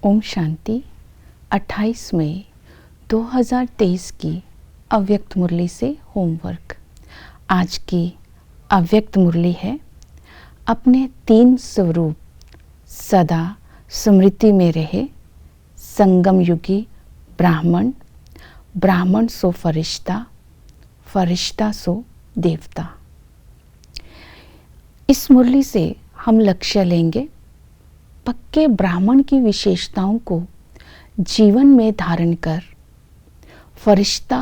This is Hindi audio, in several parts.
ओम शांति। 28 मई 2023 की अव्यक्त मुरली से होमवर्क। आज की अव्यक्त मुरली है, अपने 3 स्वरूप सदा स्मृति में रहे। संगम युगी ब्राह्मण, ब्राह्मण सो फरिश्ता, फरिश्ता सो देवता। इस मुरली से हम लक्ष्य लेंगे पक्के ब्राह्मण की विशेषताओं को जीवन में धारण कर फरिश्ता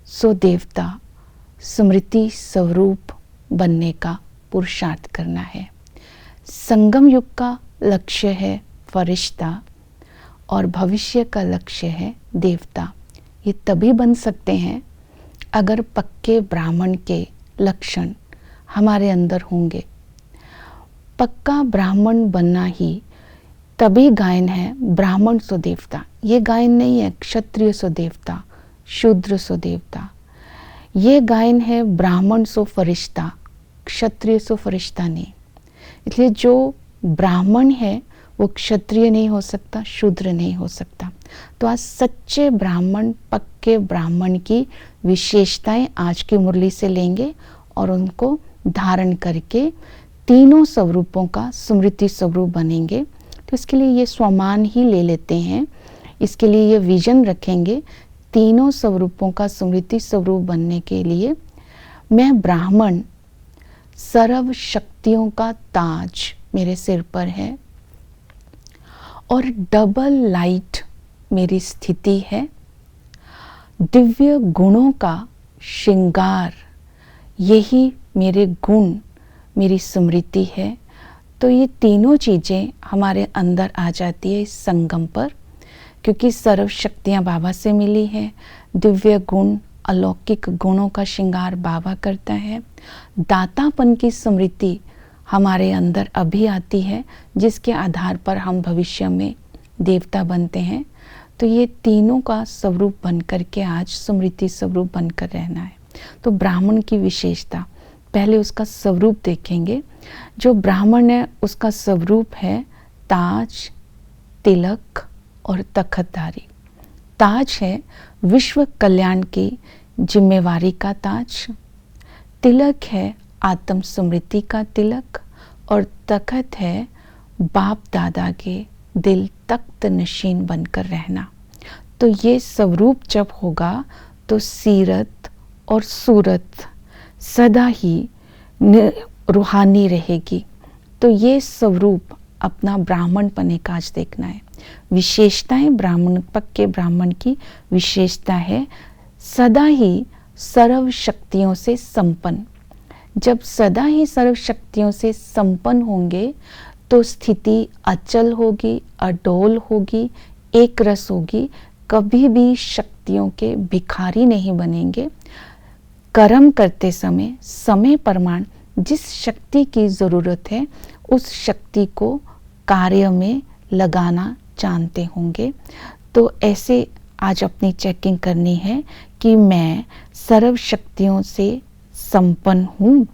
सो देवता स्मृति स्वरूप बनने का पुरुषार्थ करना है। संगम युग का लक्ष्य है फरिश्ता और भविष्य का लक्ष्य है देवता। ये तभी बन सकते हैं अगर पक्के ब्राह्मण के लक्षण हमारे अंदर होंगे। पक्का ब्राह्मण बनना ही तभी गायन है ब्राह्मण सो देवता। ये गायन नहीं है क्षत्रिय सो देवता, शूद्र सो देवता। ये गायन है ब्राह्मण सो फरिश्ता, क्षत्रिय सो फरिश्ता नहीं। इसलिए जो ब्राह्मण है वो क्षत्रिय नहीं हो सकता, शूद्र नहीं हो सकता। तो आज सच्चे ब्राह्मण, पक्के ब्राह्मण की विशेषताएं आज की मुरली से लेंगे और उनको धारण करके तीनों स्वरूपों का स्मृति स्वरूप बनेंगे। तो इसके लिए ये स्वमान ही ले लेते हैं। इसके लिए ये विजन रखेंगे, तीनों स्वरूपों का स्मृति स्वरूप बनने के लिए मैं ब्राह्मण, सर्व शक्तियों का ताज मेरे सिर पर है और डबल लाइट मेरी स्थिति है। दिव्य गुणों का श्रृंगार, यही मेरे गुण, मेरी स्मृति है। तो ये तीनों चीज़ें हमारे अंदर आ जाती है इस संगम पर, क्योंकि सर्व शक्तियाँ बाबा से मिली है। दिव्य गुण, अलौकिक गुणों का श्रृंगार बाबा करता है। दातापन की स्मृति हमारे अंदर अभी आती है, जिसके आधार पर हम भविष्य में देवता बनते हैं। तो ये तीनों का स्वरूप बन करके आज स्मृति स्वरूप बनकर रहना है। तो ब्राह्मण की विशेषता, पहले उसका स्वरूप देखेंगे। जो ब्राह्मण है उसका स्वरूप है ताज, तिलक और तखतधारी। ताज है विश्व कल्याण की जिम्मेवारी का ताज, तिलक है आत्म स्मृति का तिलक और तखत है बाप दादा के दिल तख्त नशीन बनकर रहना। तो ये स्वरूप जब होगा तो सीरत और सूरत सदा ही रूहानी रहेगी। तो ये स्वरूप अपना ब्राह्मण पने का आज देखना है। विशेषताएं ब्राह्मण, पक्के ब्राह्मण की विशेषता है सदा ही सर्व शक्तियों से संपन्न। जब सदा ही सर्व शक्तियों से संपन्न होंगे तो स्थिति अचल होगी, अडोल होगी, एक रस होगी। कभी भी शक्तियों के भिखारी नहीं बनेंगे। कर्म करते समय समय प्रमाण जिस शक्ति की ज़रूरत है उस शक्ति को कार्य में लगाना जानते होंगे। तो ऐसे आज अपनी चेकिंग करनी है कि मैं सर्व शक्तियों से संपन्न हूँ।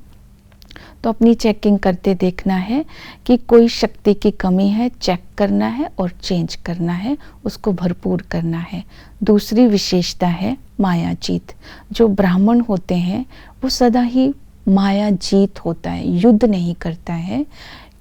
तो अपनी चेकिंग करते देखना है कि कोई शक्ति की कमी है, चेक करना है और चेंज करना है, उसको भरपूर करना है। दूसरी विशेषता है माया जीत। जो ब्राह्मण होते हैं वो सदा ही माया जीत होता है, युद्ध नहीं करता है,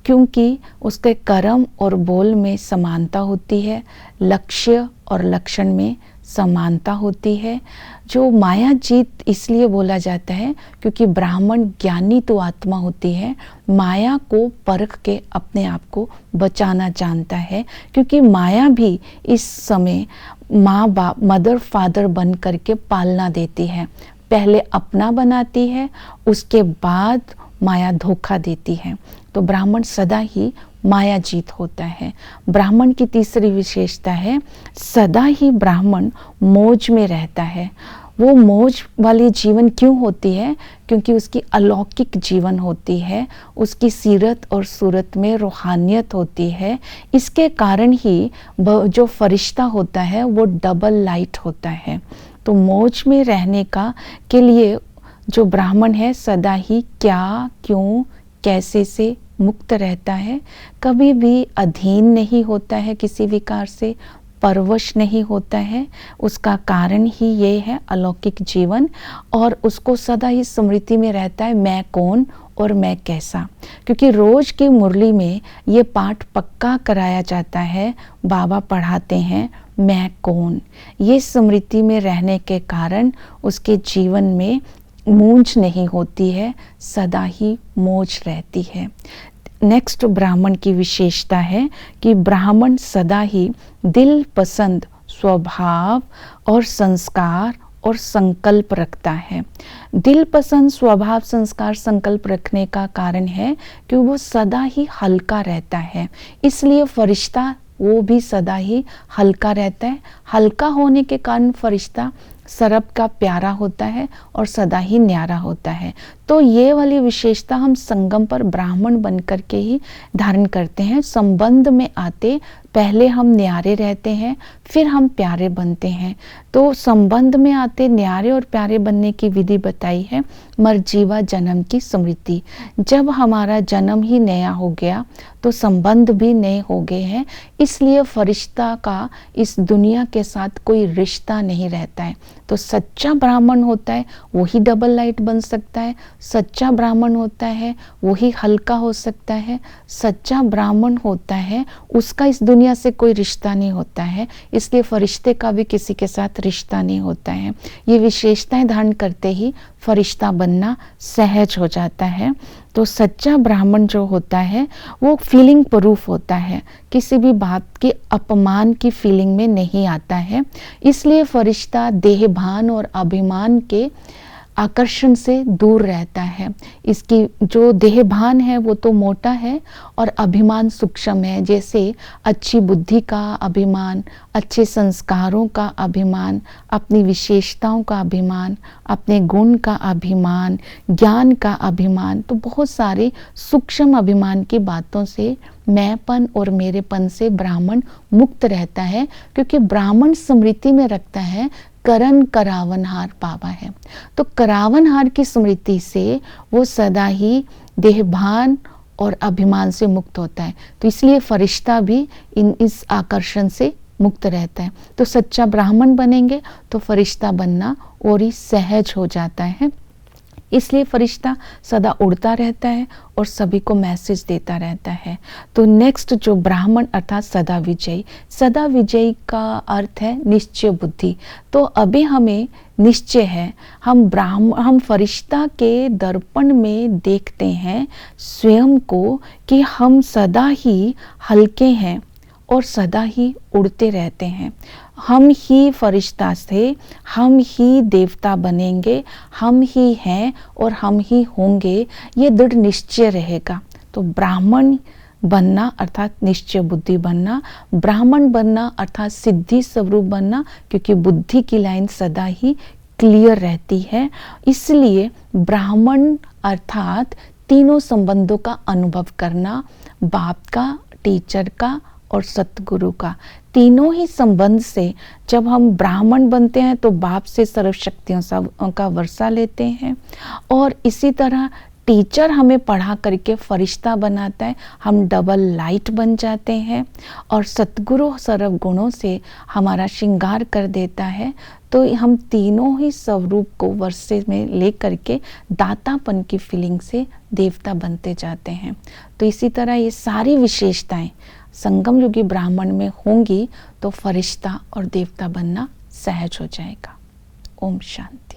क्योंकि उसके कर्म और बोल में समानता होती है, लक्ष्य और लक्षण में समानता होती है। जो माया जीत इसलिए बोला जाता है क्योंकि ब्राह्मण ज्ञानी तो आत्मा होती है, माया को परख के अपने आप को बचाना जानता है। क्योंकि माया भी इस समय माँ बाप, मदर फादर बन करके पालना देती है। पहले अपना बनाती है, उसके बाद माया धोखा देती है। तो ब्राह्मण सदा ही माया जीत होता है। ब्राह्मण की तीसरी विशेषता है सदा ही ब्राह्मण मौज में रहता है। वो मौज वाली जीवन क्यों होती है? क्योंकि उसकी अलौकिक जीवन होती है, उसकी सीरत और सूरत में रूहानियत होती है। इसके कारण ही जो फरिश्ता होता है वो डबल लाइट होता है। तो मौज में रहने का के लिए जो ब्राह्मण है सदा ही क्या, क्यों, कैसे से मुक्त रहता है, कभी भी अधीन नहीं होता है, किसी विकार से परवश नहीं होता है। उसका कारण ही ये है अलौकिक जीवन, और उसको सदा ही स्मृति में रहता है मैं कौन और मैं कैसा। क्योंकि रोज की मुरली में ये पाठ पक्का कराया जाता है, बाबा पढ़ाते हैं मैं कौन। ये स्मृति में रहने के कारण उसके जीवन में मूंझ नहीं होती है, सदा ही मौज रहती है। नेक्स्ट ब्राह्मण की विशेषता है कि ब्राह्मण सदा ही दिल पसंद स्वभाव और संस्कार और संकल्प रखता है। दिल पसंद स्वभाव, संस्कार, संकल्प रखने का कारण है कि वो सदा ही हल्का रहता है। इसलिए फरिश्ता वो भी सदा ही हल्का रहता है। हल्का होने के कारण फरिश्ता सरब का प्यारा होता है और सदा ही न्यारा होता है। तो ये वाली विशेषता हम संगम पर ब्राह्मण बन करके ही धारण करते हैं। संबंध में आते पहले हम न्यारे रहते हैं, फिर हम प्यारे बनते हैं। तो संबंध में आते न्यारे और प्यारे बनने की विधि बताई है मरजीवा जन्म की स्मृति। जब हमारा जन्म ही नया हो गया तो संबंध भी नए हो गए हैं। इसलिए फरिश्ता का इस दुनिया के साथ कोई रिश्ता नहीं रहता है। तो सच्चा ब्राह्मण होता है वही डबल लाइट बन सकता है, सच्चा ब्राह्मण होता है वही हल्का हो सकता है, सच्चा ब्राह्मण होता है उसका इस दुनिया से कोई रिश्ता नहीं होता है। इसलिए फरिश्ते का भी किसी के साथ रिश्ता नहीं होता है। ये विशेषताएं धारण करते ही फरिश्ता बनना सहज हो जाता है। तो सच्चा ब्राह्मण जो होता है वो फीलिंग प्रूफ होता है, किसी भी बात के अपमान की फीलिंग में नहीं आता है। इसलिए फरिश्ता देहभान और अभिमान के आकर्षण से दूर रहता है। इसकी जो देहभान है वो तो मोटा है और अभिमान सूक्ष्म है। जैसे अच्छी बुद्धि का अभिमान, अच्छे संस्कारों का अभिमान, अपनी विशेषताओं का अभिमान, अपने गुण का अभिमान, ज्ञान का अभिमान, तो बहुत सारे सूक्ष्म अभिमान की बातों से मैंपन और मेरेपन से ब्राह्मण मुक्त रहता है। क्योंकि ब्राह्मण स्मृति में रखता है करण करावनहार बाबा है। तो करावनहार की स्मृति से वो सदा ही देहभान और अभिमान से मुक्त होता है। तो इसलिए फरिश्ता भी इस आकर्षण से मुक्त रहता है। तो सच्चा ब्राह्मण बनेंगे तो फरिश्ता बनना और ही सहज हो जाता है। इसलिए फरिश्ता सदा उड़ता रहता है और सभी को मैसेज देता रहता है। तो नेक्स्ट जो ब्राह्मण अर्थात सदा विजयी, सदा विजयी का अर्थ है निश्चय बुद्धि। तो अभी हमें निश्चय है, हम फरिश्ता के दर्पण में देखते हैं स्वयं को कि हम सदा ही हल्के हैं और सदा ही उड़ते रहते हैं। हम ही फरिश्ता से हम ही देवता बनेंगे, हम ही हैं और हम ही होंगे, ये दृढ़ निश्चय रहेगा। तो ब्राह्मण बनना अर्थात निश्चय बुद्धि बनना, ब्राह्मण बनना अर्थात सिद्धि स्वरूप बनना, क्योंकि बुद्धि की लाइन सदा ही क्लियर रहती है। इसलिए ब्राह्मण अर्थात तीनों संबंधों का अनुभव करना, बाप का, टीचर का और सतगुरु का। तीनों ही संबंध से जब हम ब्राह्मण बनते हैं तो बाप से सर्वशक्तियों का वर्षा लेते हैं, और इसी तरह टीचर हमें पढ़ा करके फरिश्ता बनाता है, हम डबल लाइट बन जाते हैं, और सतगुरु सर्व गुणों से हमारा श्रृंगार कर देता है। तो हम तीनों ही स्वरूप को वर्षे में ले करके दातापन की फीलिंग से देवता बनते जाते हैं। तो इसी तरह ये सारी विशेषताएं संगम युगी ब्राह्मण में होंगी तो फरिश्ता और देवता बनना सहज हो जाएगा। ओम शांति।